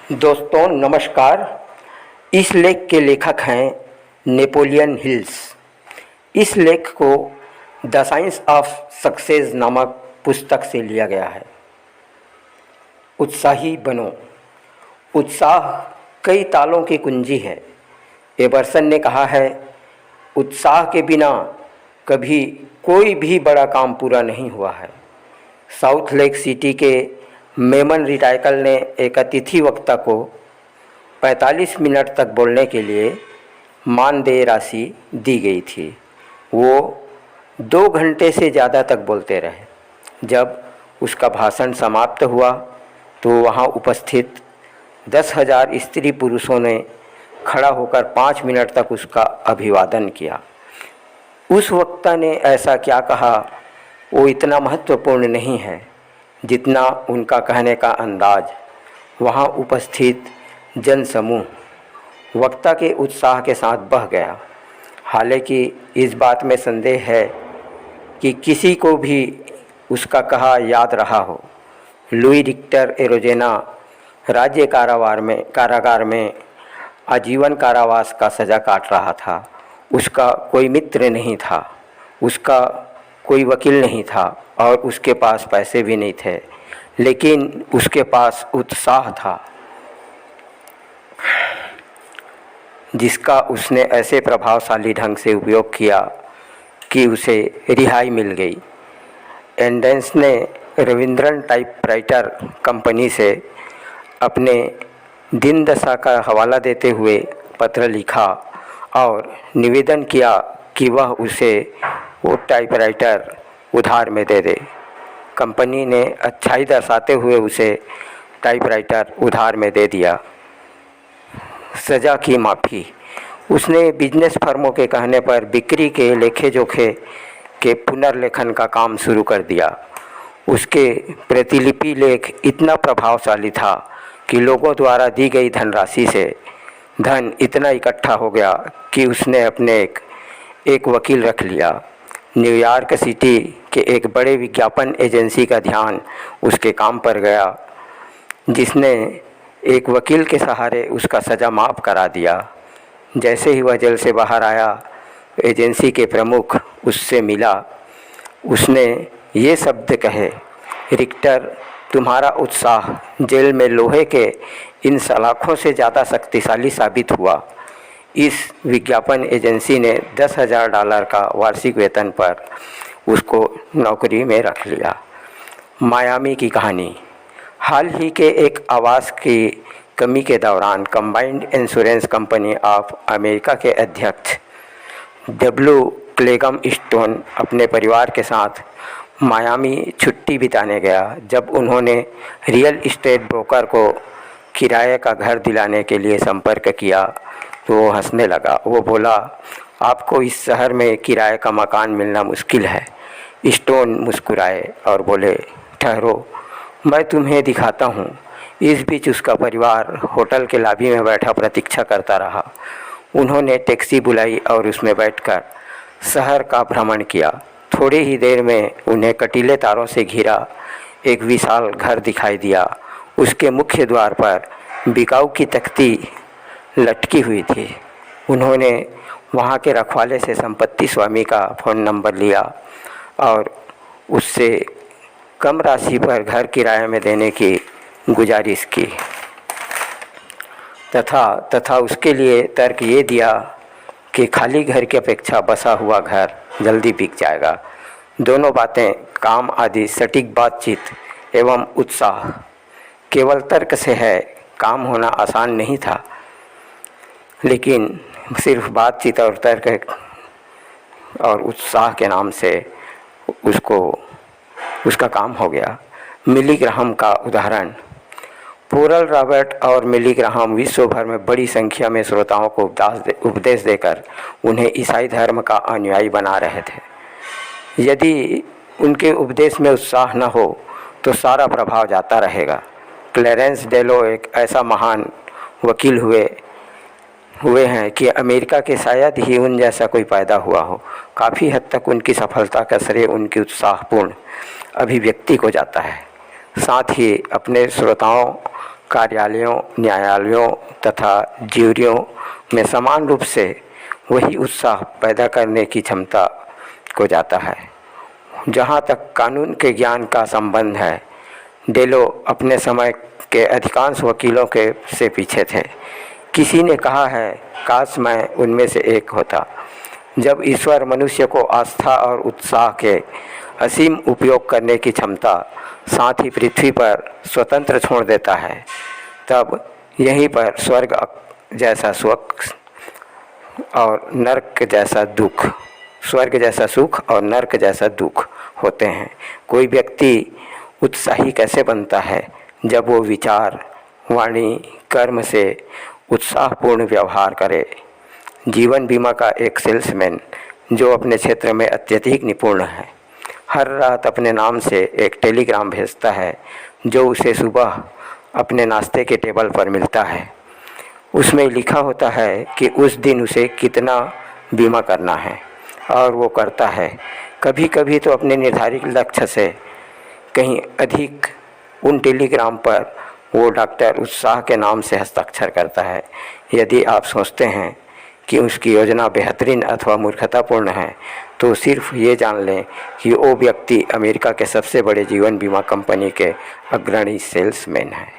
दोस्तों नमस्कार। इस लेख के लेखक हैं नेपोलियन हिल्स। इस लेख को द साइंस ऑफ सक्सेस नामक पुस्तक से लिया गया है। उत्साही बनो। उत्साह कई तालों की कुंजी है। एबर्सन ने कहा है, उत्साह के बिना कभी कोई भी बड़ा काम पूरा नहीं हुआ है। साउथ लेक सिटी के मेमन रिटाइकल ने एक अतिथि वक्ता को 45 मिनट तक बोलने के लिए मानदेय राशि दी गई थी। वो 2 घंटे से ज़्यादा तक बोलते रहे। जब उसका भाषण समाप्त हुआ तो वहाँ उपस्थित 10,000 स्त्री पुरुषों ने खड़ा होकर 5 मिनट तक उसका अभिवादन किया। उस वक्ता ने ऐसा क्या कहा वो इतना महत्वपूर्ण नहीं है जितना उनका कहने का अंदाज। वहाँ उपस्थित जनसमूह वक्ता के उत्साह के साथ बह गया। हालांकि इस बात में संदेह है कि किसी को भी उसका कहा याद रहा हो। लुई रिक्टर एरोजेना राज्य कारागार में आजीवन कारावास का सज़ा काट रहा था। उसका कोई मित्र नहीं था, उसका कोई वकील नहीं था और उसके पास पैसे भी नहीं थे, लेकिन उसके पास उत्साह था जिसका उसने ऐसे प्रभावशाली ढंग से उपयोग किया कि उसे रिहाई मिल गई। एंडेंस ने रविंद्रन टाइपराइटर कंपनी से अपने दिन दशा का हवाला देते हुए पत्र लिखा और निवेदन किया कि वह उसे वो टाइपराइटर उधार में दे दे। कंपनी ने अच्छाई दर्शाते हुए उसे टाइपराइटर उधार में दे दिया। सज़ा की माफ़ी। उसने बिजनेस फर्मों के कहने पर बिक्री के लेखे जोखे के पुनर्लेखन का काम शुरू कर दिया। उसके प्रतिलिपि लेख इतना प्रभावशाली था कि लोगों द्वारा दी गई धनराशि से धन इतना इकट्ठा हो गया कि उसने अपने एक वकील रख लिया। न्यूयॉर्क सिटी के एक बड़े विज्ञापन एजेंसी का ध्यान उसके काम पर गया, जिसने एक वकील के सहारे उसका सज़ा माफ़ करा दिया। जैसे ही वह जेल से बाहर आया, एजेंसी के प्रमुख उससे मिला। उसने ये शब्द कहे, रिक्टर, तुम्हारा उत्साह जेल में लोहे के इन सलाखों से ज़्यादा शक्तिशाली साबित हुआ। इस विज्ञापन एजेंसी ने $10,000 का वार्षिक वेतन पर उसको नौकरी में रख लिया। मायामी की कहानी। हाल ही के एक आवास की कमी के दौरान combined insurance company of America के अध्यक्ष डब्ल्यू क्लेगम स्टोन अपने परिवार के साथ मायामी छुट्टी बिताने गया। जब उन्होंने रियल एस्टेट ब्रोकर को किराए का घर दिलाने के लिए संपर्क किया तो वो हंसने लगा। वो बोला, आपको इस शहर में किराए का मकान मिलना मुश्किल है। स्टोन मुस्कुराए और बोले, ठहरो, मैं तुम्हें दिखाता हूँ। इस बीच उसका परिवार होटल के लॉबी में बैठा प्रतीक्षा करता रहा। उन्होंने टैक्सी बुलाई और उसमें बैठकर शहर का भ्रमण किया। थोड़ी ही देर में उन्हें कटीले तारों से घिरा एक विशाल घर दिखाई दिया। उसके मुख्य द्वार पर बिकाऊ की तख्ती लटकी हुई थी। उन्होंने वहाँ के रखवाले से संपत्ति स्वामी का फ़ोन नंबर लिया और उससे कम राशि पर घर किराए में देने की गुजारिश की तथा उसके लिए तर्क ये दिया कि खाली घर की अपेक्षा बसा हुआ घर जल्दी बिक जाएगा। दोनों बातें, काम आदि सटीक बातचीत एवं उत्साह केवल तर्क से है। काम होना आसान नहीं था, लेकिन सिर्फ बातचीत और तर्क और उत्साह के नाम से उसका काम हो गया। मिली ग्राहम का उदाहरण। पोरल रॉबर्ट और मिली ग्राहम विश्व भर में बड़ी संख्या में श्रोताओं को उपदेश देकर उन्हें ईसाई धर्म का अनुयायी बना रहे थे। यदि उनके उपदेश में उत्साह न हो तो सारा प्रभाव जाता रहेगा। क्लेरेंस डेलो एक ऐसा महान वकील हुए हैं कि अमेरिका के शायद ही उन जैसा कोई पैदा हुआ हो। काफ़ी हद तक उनकी सफलता का श्रेय उनकी उत्साहपूर्ण अभिव्यक्ति को जाता है। साथ ही अपने श्रोताओं कार्यालयों, न्यायालयों तथा ज्यूरियों में समान रूप से वही उत्साह पैदा करने की क्षमता को जाता है। जहाँ तक कानून के ज्ञान का संबंध है, डेलो अपने समय के अधिकांश वकीलों के से पीछे थे। किसी ने कहा है, काश मैं उनमें से एक होता। जब ईश्वर मनुष्य को आस्था और उत्साह के असीम उपयोग करने की क्षमता साथ ही पृथ्वी पर स्वतंत्र छोड़ देता है, तब यहीं पर स्वर्ग जैसा सुख और नर्क जैसा दुख, स्वर्ग जैसा सुख और नर्क जैसा दुख होते हैं। कोई व्यक्ति उत्साही कैसे बनता है? जब वो विचार, वाणी, कर्म से उत्साहपूर्ण व्यवहार करे। जीवन बीमा का एक सेल्समैन जो अपने क्षेत्र में अत्यधिक निपुण है, हर रात अपने नाम से एक टेलीग्राम भेजता है जो उसे सुबह अपने नाश्ते के टेबल पर मिलता है। उसमें लिखा होता है कि उस दिन उसे कितना बीमा करना है और वो करता है। कभी कभी तो अपने निर्धारित लक्ष्य से कहीं अधिक उन टेलीग्राम पर वो डॉक्टर उत्साह के नाम से हस्ताक्षर करता है। यदि आप सोचते हैं कि उसकी योजना बेहतरीन अथवा मूर्खतापूर्ण है, तो सिर्फ ये जान लें कि वो व्यक्ति अमेरिका के सबसे बड़े जीवन बीमा कंपनी के अग्रणी सेल्समैन हैं।